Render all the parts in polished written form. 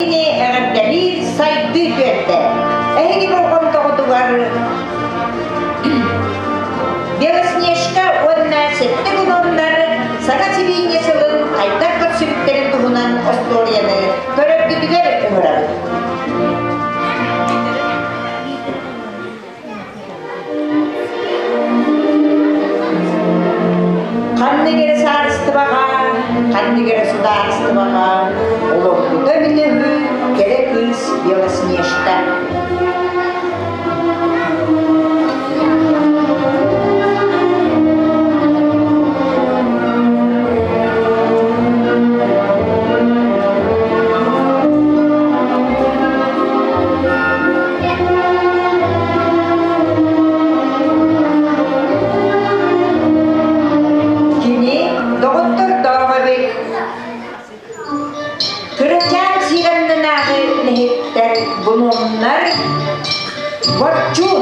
Ini dari saytu itu. Ini bukan tokotuar. Белоснежка онна сетте гунондар сага сибине сылын айтар көпсүлүктерин тугунан историяны көрөптүгөр өмүрөбүт. Каннегере сарыстыбага, каннегере сударыстыбага, улуктуда билебү керек кыз Белоснежка. Bunlar borçlu.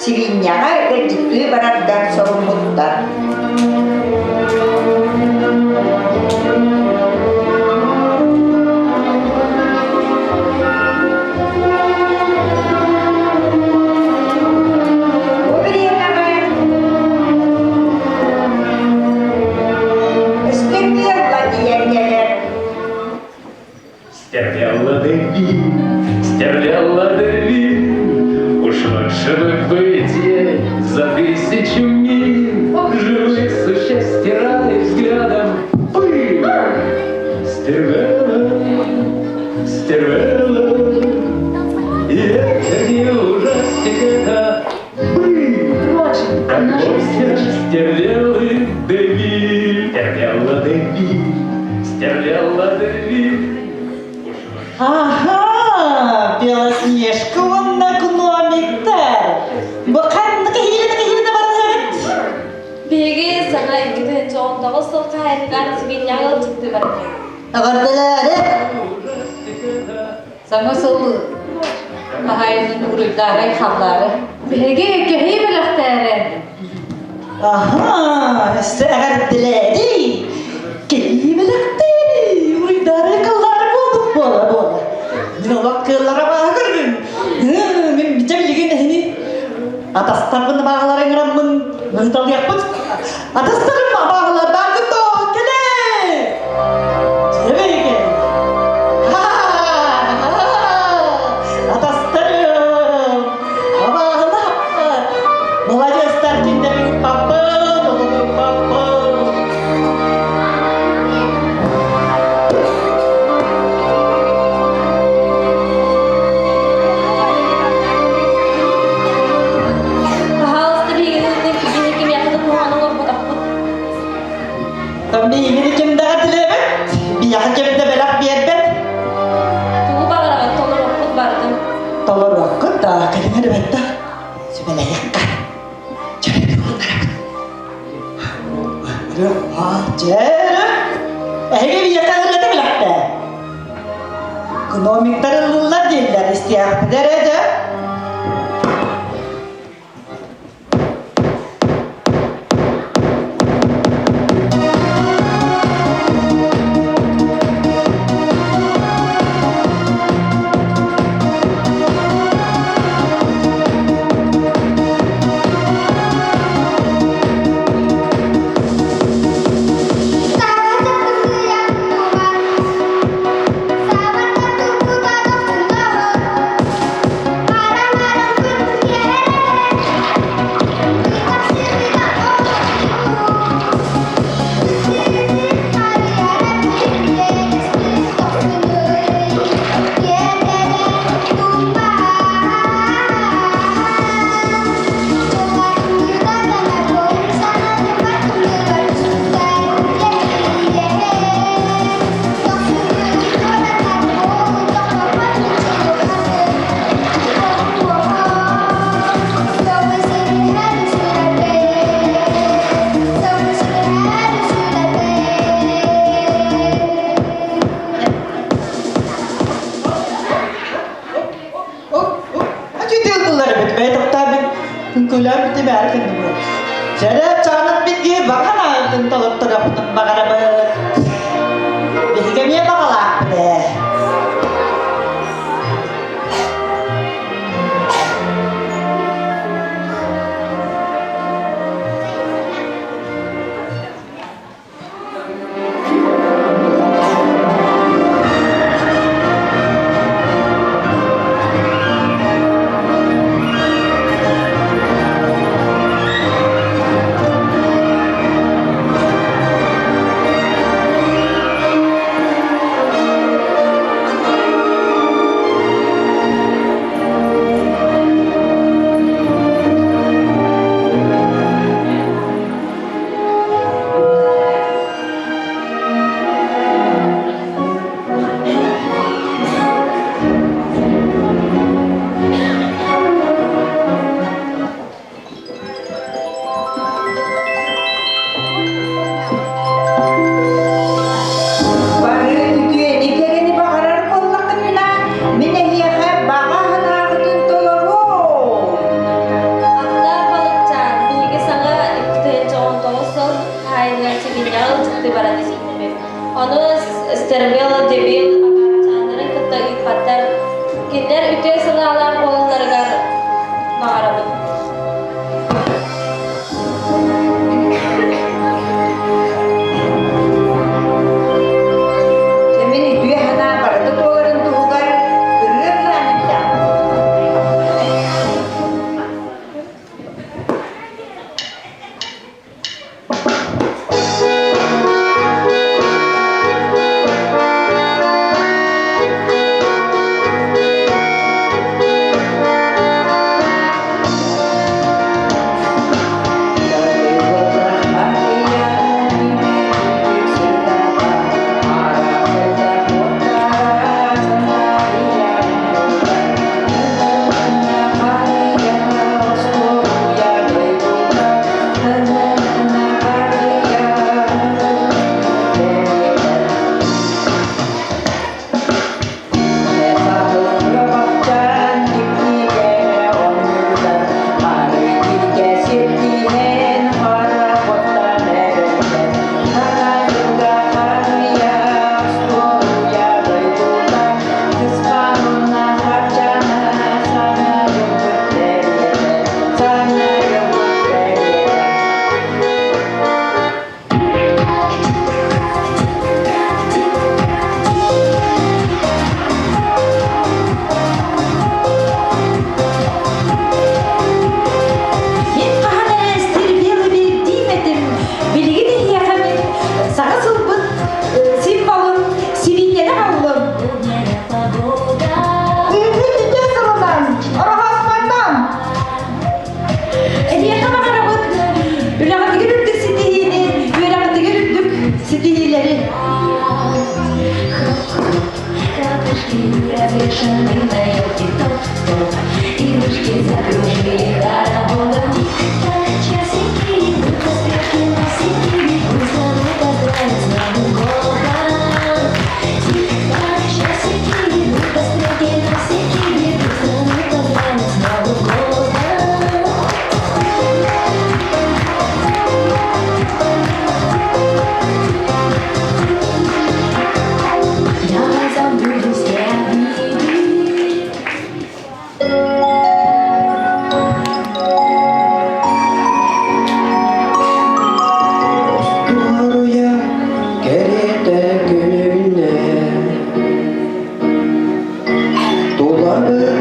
Sivinyaga terjadi barat dan sorumlutan. За тысячу миль живых существ стирали взглядом пыль. Стервела, стервела, и это не ужастик, это пыль. Как гостья стервелы Девиль, стервела Девиль, стервела Девиль. Ага, Белоснежка, он на гномик-то. Begi sana ikide çoğundağı sol kayınlar sivinyağı çıktı belki. Agardılar. Sana sol kahayının uruyları kapları. Begi kehi bilaktere. Aha, işte agardılar. Kehi bilaktere. Uruyları kallar bulduk bola. Dinolak kıllara bakırdın. Ben biçim ligin ehini. Atas tarafını bağların ramın. Mental yapıp. Atas tarafını bağlar. Bakın da kele. Cebe ke. Atas tarafı. Bağlar. Молодец, Таркин, да бегут папа. Tapi ini cemda katılıyor. Bir yakın cemda belak bir yerde. Tuğu bağırağı tolur okut vardı. Tolur okut da kadına da betta. Sebele yakkan. Cere bir onlara bak. Cere. Bir yakkan öyle de belak da. Gnomikler ıllılar değiller istiyah derece. Kular biti berken bu. Jadi canat biti bahkan ada telur terapun bakar apa. Jadi kami apa kalah deh. Sterbil debil akan candere ketagi patar kinder itu sengalar pol nargar maharabut. Semini dua hana pada tu orang tu bukan berenang dah. Var mı?